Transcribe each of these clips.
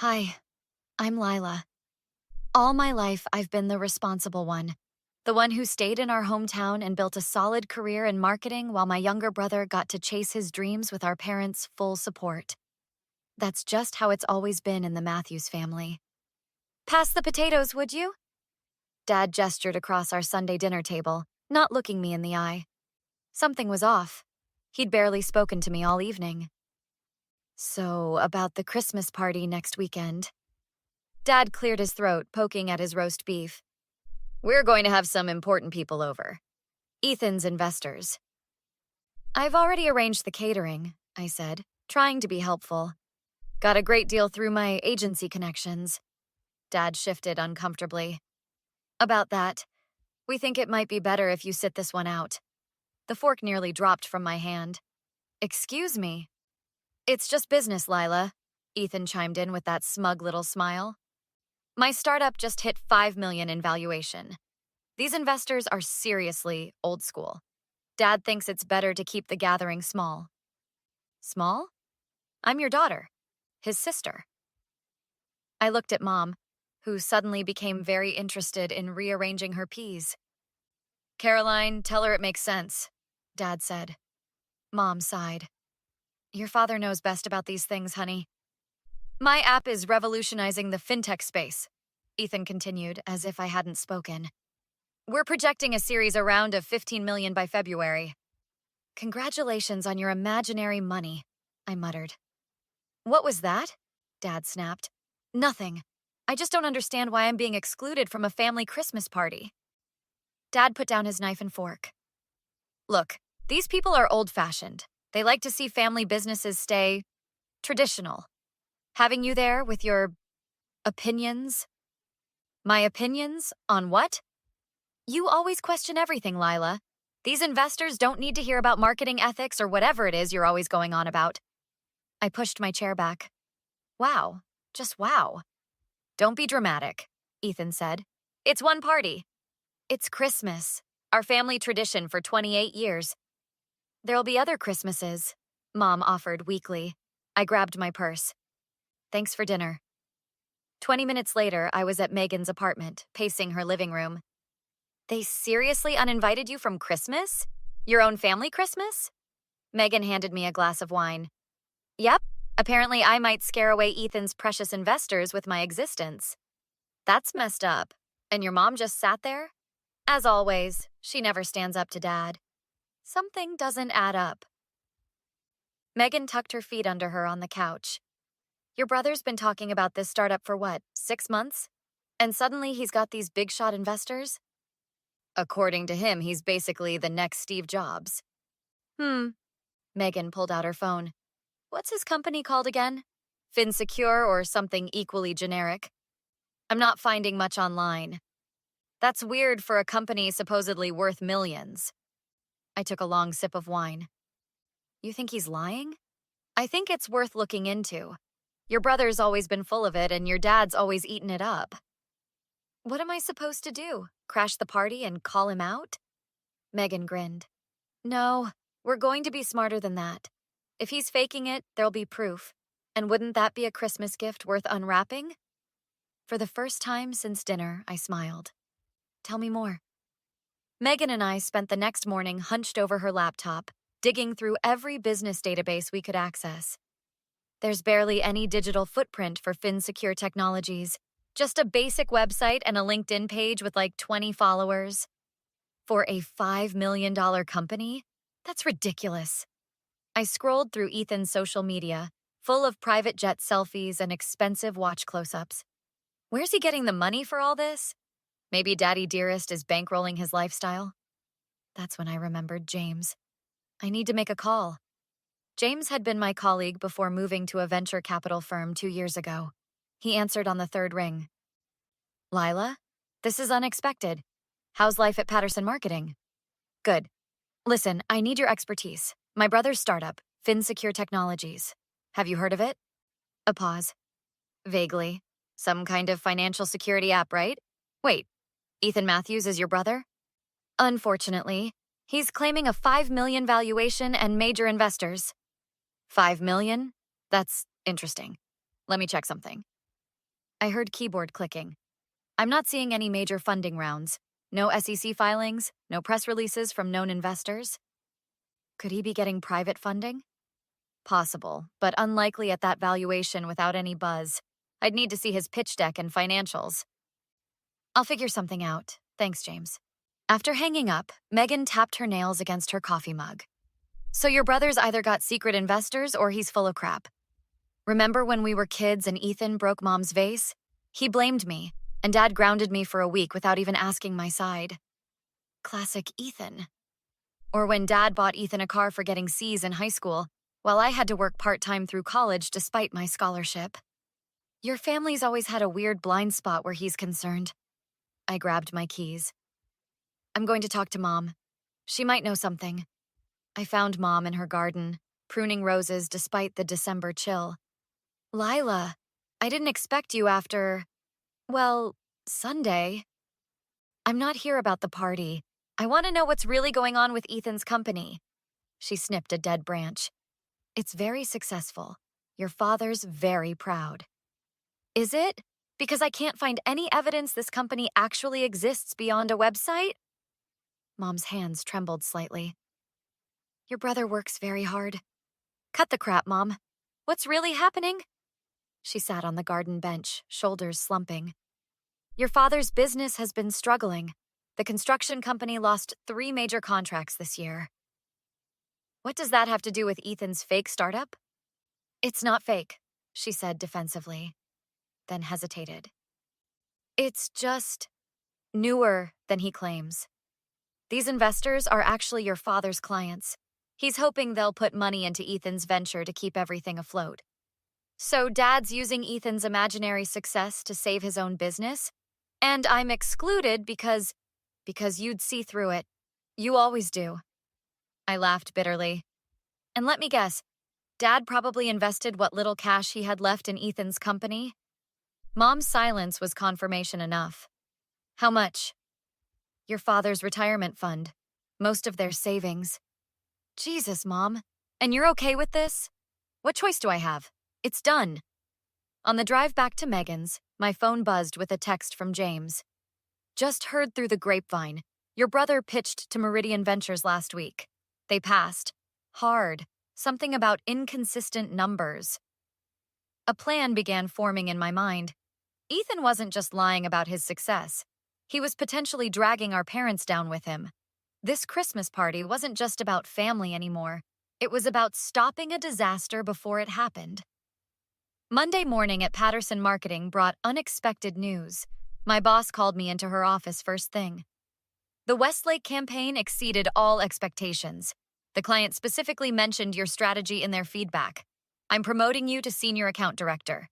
Hi, I'm Lila. All my life, I've been the responsible one. The one who stayed in our hometown and built a solid career in marketing while my younger brother got to chase his dreams with our parents' full support. That's just how it's always been in the Matthews family. Pass the potatoes, would you? Dad gestured across our Sunday dinner table, not looking me in the eye. Something was off. He'd barely spoken to me all evening. So, about the Christmas party next weekend. Dad cleared his throat, poking at his roast beef. We're going to have some important people over. Ethan's investors. I've already arranged the catering, I said, trying to be helpful. Got a great deal through my agency connections. Dad shifted uncomfortably. About that, we think it might be better if you sit this one out. The fork nearly dropped from my hand. Excuse me. It's just business, Lila, Ethan chimed in with that smug little smile. My startup just hit $5 million in valuation. These investors are seriously old school. Dad thinks it's better to keep the gathering small. Small? I'm your daughter, his sister. I looked at Mom, who suddenly became very interested in rearranging her peas. Caroline, tell her it makes sense, Dad said. Mom sighed. Your father knows best about these things, honey. My app is revolutionizing the fintech space, Ethan continued, as if I hadn't spoken. We're projecting a series around of 15 million by February. Congratulations on your imaginary money, I muttered. What was that? Dad snapped. Nothing. I just don't understand why I'm being excluded from a family Christmas party. Dad put down his knife and fork. Look, these people are old-fashioned. They like to see family businesses stay traditional. Having you there with your opinions? My opinions? On what? You always question everything, Lila. These investors don't need to hear about marketing ethics or whatever it is you're always going on about. I pushed my chair back. Wow. Just wow. Don't be dramatic, Ethan said. It's one party. It's Christmas, our family tradition for 28 years. There'll be other Christmases, Mom offered weakly. I grabbed my purse. Thanks for dinner. 20 minutes later, I was at Megan's apartment, pacing her living room. They seriously uninvited you from Christmas? Your own family Christmas? Megan handed me a glass of wine. Yep, apparently I might scare away Ethan's precious investors with my existence. That's messed up. And your mom just sat there? As always, she never stands up to Dad. Something doesn't add up. Megan tucked her feet under her on the couch. Your brother's been talking about this startup for what, 6 months? And suddenly he's got these big shot investors? According to him, he's basically the next Steve Jobs. Megan pulled out her phone. What's his company called again? FinSecure or something equally generic? I'm not finding much online. That's weird for a company supposedly worth millions. I took a long sip of wine. You think he's lying? I think it's worth looking into. Your brother's always been full of it, and your dad's always eaten it up. What am I supposed to do? Crash the party and call him out? Megan grinned. No, we're going to be smarter than that. If he's faking it, there'll be proof. And wouldn't that be a Christmas gift worth unwrapping? For the first time since dinner, I smiled. Tell me more. Megan and I spent the next morning hunched over her laptop, digging through every business database we could access. There's barely any digital footprint for FinSecure Technologies, just a basic website and a LinkedIn page with like 20 followers. For a $5 million company? That's ridiculous. I scrolled through Ethan's social media, full of private jet selfies and expensive watch close-ups. Where's he getting the money for all this? Maybe Daddy Dearest is bankrolling his lifestyle? That's when I remembered James. I need to make a call. James had been my colleague before moving to a venture capital firm 2 years ago. He answered on the third ring. Lila, this is unexpected. How's life at Patterson Marketing? Good. Listen, I need your expertise. My brother's startup, FinSecure Technologies. Have you heard of it? A pause. Vaguely. Some kind of financial security app, right? Wait, Ethan Matthews is your brother? Unfortunately, he's claiming a $5 million valuation and major investors. $5 million? That's interesting. Let me check something. I heard keyboard clicking. I'm not seeing any major funding rounds. No SEC filings, no press releases from known investors. Could he be getting private funding? Possible, but unlikely at that valuation without any buzz. I'd need to see his pitch deck and financials. I'll figure something out. Thanks, James. After hanging up, Megan tapped her nails against her coffee mug. So your brother's either got secret investors or he's full of crap. Remember when we were kids and Ethan broke Mom's vase? He blamed me, and Dad grounded me for a week without even asking my side. Classic Ethan. Or when Dad bought Ethan a car for getting C's in high school, while I had to work part-time through college despite my scholarship. Your family's always had a weird blind spot where he's concerned. I grabbed my keys. I'm going to talk to Mom. She might know something. I found Mom in her garden, pruning roses despite the December chill. Lila, I didn't expect you after, well, Sunday. I'm not here about the party. I want to know what's really going on with Ethan's company. She snipped a dead branch. It's very successful. Your father's very proud. Is it? Because I can't find any evidence this company actually exists beyond a website? Mom's hands trembled slightly. Your brother works very hard. Cut the crap, Mom. What's really happening? She sat on the garden bench, shoulders slumping. Your father's business has been struggling. The construction company lost 3 major contracts this year. What does that have to do with Ethan's fake startup? It's not fake, she said defensively, then hesitated. It's just newer than he claims. These investors are actually your father's clients. He's hoping they'll put money into Ethan's venture to keep everything afloat. So Dad's using Ethan's imaginary success to save his own business? And I'm excluded because you'd see through it. You always do. I laughed bitterly. And let me guess, Dad probably invested what little cash he had left in Ethan's company? Mom's silence was confirmation enough. How much? Your father's retirement fund. Most of their savings. Jesus, Mom. And you're okay with this? What choice do I have? It's done. On the drive back to Megan's, my phone buzzed with a text from James. Just heard through the grapevine. Your brother pitched to Meridian Ventures last week. They passed. Hard. Something about inconsistent numbers. A plan began forming in my mind. Ethan wasn't just lying about his success. He was potentially dragging our parents down with him. This Christmas party wasn't just about family anymore. It was about stopping a disaster before it happened. Monday morning at Patterson Marketing brought unexpected news. My boss called me into her office first thing. The Westlake campaign exceeded all expectations. The client specifically mentioned your strategy in their feedback. I'm promoting you to Senior Account Director.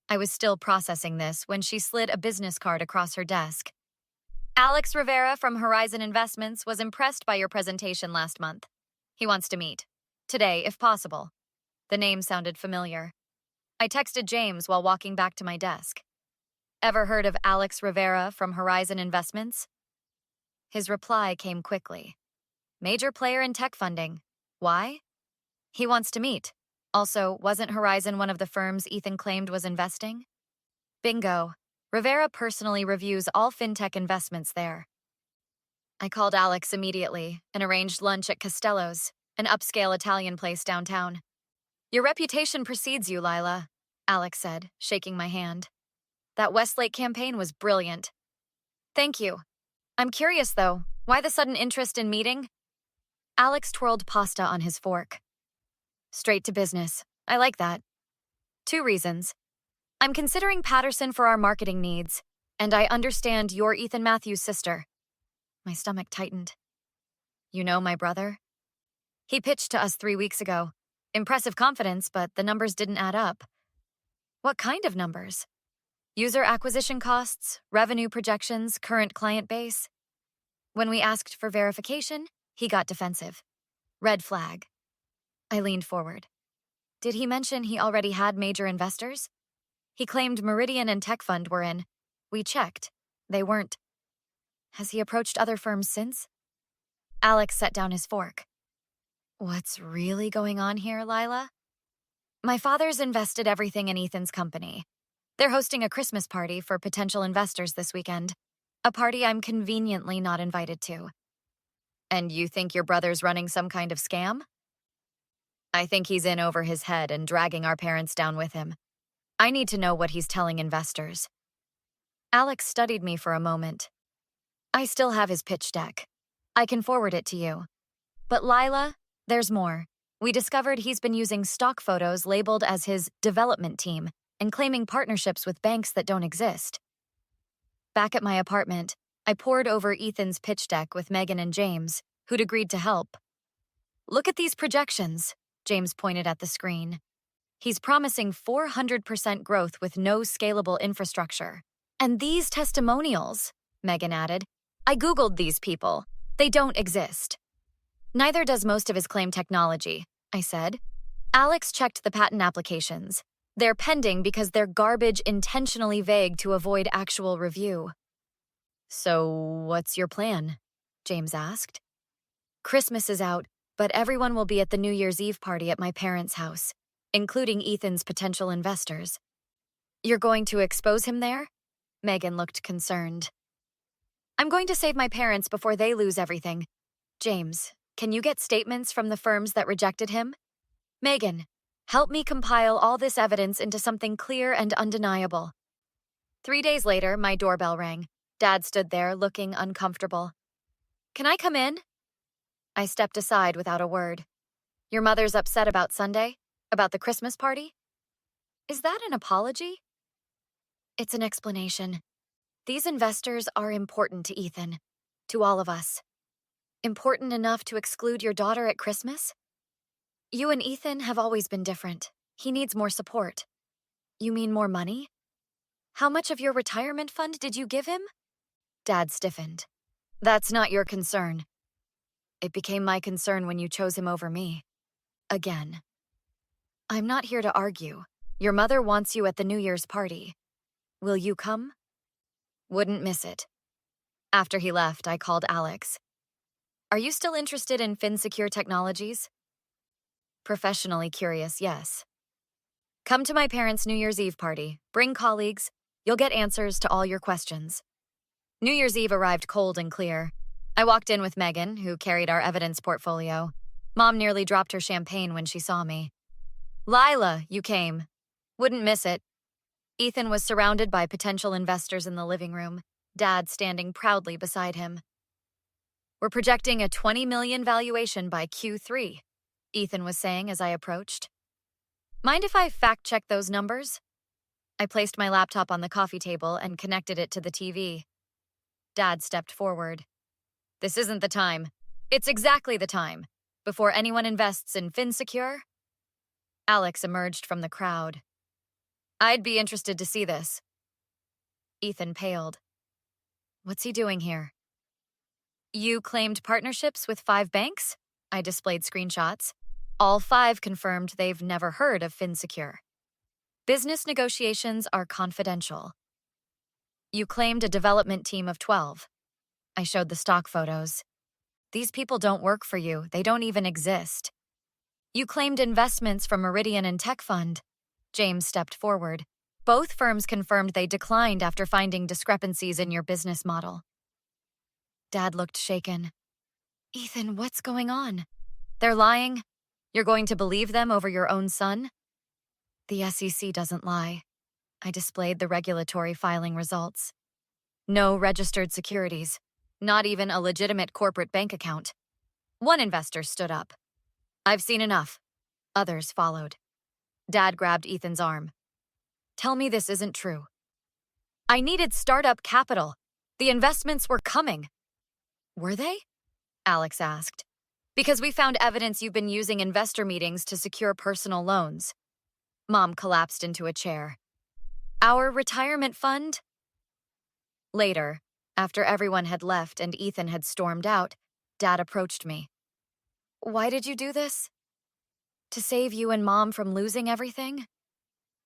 I was still processing this when she slid a business card across her desk. Alex Rivera from Horizon Investments was impressed by your presentation last month. He wants to meet. Today, if possible. The name sounded familiar. I texted James while walking back to my desk. Ever heard of Alex Rivera from Horizon Investments? His reply came quickly. Major player in tech funding. Why? He wants to meet. Also, wasn't Horizon one of the firms Ethan claimed was investing? Bingo. Rivera personally reviews all fintech investments there. I called Alex immediately and arranged lunch at Costello's, an upscale Italian place downtown. Your reputation precedes you, Lila, Alex said, shaking my hand. That Westlake campaign was brilliant. Thank you. I'm curious, though, why the sudden interest in meeting? Alex twirled pasta on his fork. Straight to business. I like that. 2 reasons. I'm considering Patterson for our marketing needs, and I understand you're Ethan Matthews' sister. My stomach tightened. You know my brother? He pitched to us 3 weeks ago. Impressive confidence, but the numbers didn't add up. What kind of numbers? User acquisition costs, revenue projections, current client base. When we asked for verification, he got defensive. Red flag. I leaned forward. Did he mention he already had major investors? He claimed Meridian and Tech Fund were in. We checked. They weren't. Has he approached other firms since? Alex set down his fork. What's really going on here, Lila? My father's invested everything in Ethan's company. They're hosting a Christmas party for potential investors this weekend. A party I'm conveniently not invited to. And you think your brother's running some kind of scam? I think he's in over his head and dragging our parents down with him. I need to know what he's telling investors. Alex studied me for a moment. I still have his pitch deck. I can forward it to you. But Lila, there's more. We discovered he's been using stock photos labeled as his development team and claiming partnerships with banks that don't exist. Back at my apartment, I pored over Ethan's pitch deck with Megan and James, who'd agreed to help. Look at these projections, James pointed at the screen. He's promising 400% growth with no scalable infrastructure. And these testimonials, Megan added. I Googled these people. They don't exist. Neither does most of his claim technology, I said. Alex checked the patent applications. They're pending because they're garbage intentionally vague to avoid actual review. So, what's your plan? James asked. Christmas is out, but everyone will be at the New Year's Eve party at my parents' house, including Ethan's potential investors. You're going to expose him there? Megan looked concerned. I'm going to save my parents before they lose everything. James, can you get statements from the firms that rejected him? Megan, help me compile all this evidence into something clear and undeniable. 3 days later, my doorbell rang. Dad stood there, looking uncomfortable. Can I come in? I stepped aside without a word. Your mother's upset about Sunday? About the Christmas party? Is that an apology? It's an explanation. These investors are important to Ethan, to all of us. Important enough to exclude your daughter at Christmas? You and Ethan have always been different. He needs more support. You mean more money? How much of your retirement fund did you give him? Dad stiffened. That's not your concern. It became my concern when you chose him over me. Again. I'm not here to argue. Your mother wants you at the New Year's party. Will you come? Wouldn't miss it. After he left, I called Alex. Are you still interested in FinSecure Technologies? Professionally curious, yes. Come to my parents' New Year's Eve party. Bring colleagues. You'll get answers to all your questions. New Year's Eve arrived cold and clear. I walked in with Megan, who carried our evidence portfolio. Mom nearly dropped her champagne when she saw me. Lila, you came. Wouldn't miss it. Ethan was surrounded by potential investors in the living room, Dad standing proudly beside him. We're projecting a $20 million valuation by Q3, Ethan was saying as I approached. Mind if I fact-check those numbers? I placed my laptop on the coffee table and connected it to the TV. Dad stepped forward. This isn't the time. It's exactly the time. Before anyone invests in FinSecure? Alex emerged from the crowd. I'd be interested to see this. Ethan paled. What's he doing here? You claimed partnerships with 5 banks? I displayed screenshots. All 5 confirmed they've never heard of FinSecure. Business negotiations are confidential. You claimed a development team of 12. I showed the stock photos. These people don't work for you. They don't even exist. You claimed investments from Meridian and Tech Fund. James stepped forward. Both firms confirmed they declined after finding discrepancies in your business model. Dad looked shaken. Ethan, what's going on? They're lying? You're going to believe them over your own son? The SEC doesn't lie. I displayed the regulatory filing results. No registered securities. Not even a legitimate corporate bank account. One investor stood up. I've seen enough. Others followed. Dad grabbed Ethan's arm. Tell me this isn't true. I needed startup capital. The investments were coming. Were they? Alex asked. Because we found evidence you've been using investor meetings to secure personal loans. Mom collapsed into a chair. Our retirement fund? Later, after everyone had left and Ethan had stormed out, Dad approached me. Why did you do this? To save you and Mom from losing everything?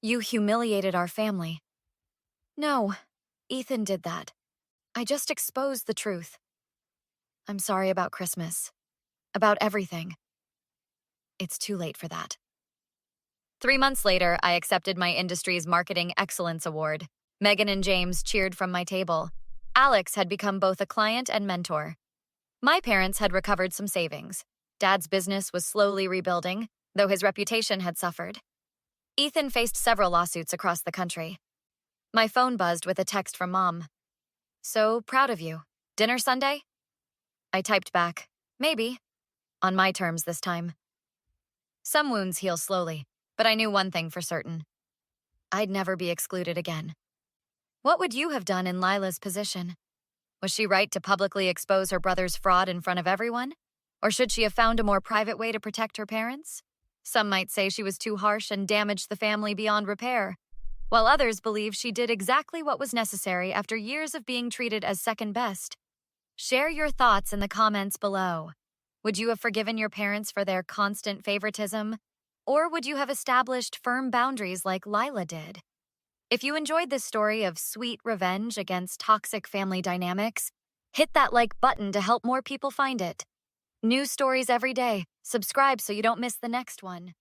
You humiliated our family. No, Ethan did that. I just exposed the truth. I'm sorry about Christmas. About everything. It's too late for that. 3 months later, I accepted my industry's Marketing Excellence Award. Megan and James cheered from my table. Alex had become both a client and mentor. My parents had recovered some savings. Dad's business was slowly rebuilding, though his reputation had suffered. Ethan faced several lawsuits across the country. My phone buzzed with a text from Mom. "So proud of you. Dinner Sunday?" I typed back, "Maybe." On my terms this time. Some wounds heal slowly, but I knew one thing for certain. I'd never be excluded again. What would you have done in Lila's position? Was she right to publicly expose her brother's fraud in front of everyone? Or should she have found a more private way to protect her parents? Some might say she was too harsh and damaged the family beyond repair, while others believe she did exactly what was necessary after years of being treated as second best. Share your thoughts in the comments below. Would you have forgiven your parents for their constant favoritism? Or would you have established firm boundaries like Lila did? If you enjoyed this story of sweet revenge against toxic family dynamics, hit that like button to help more people find it. New stories every day. Subscribe so you don't miss the next one.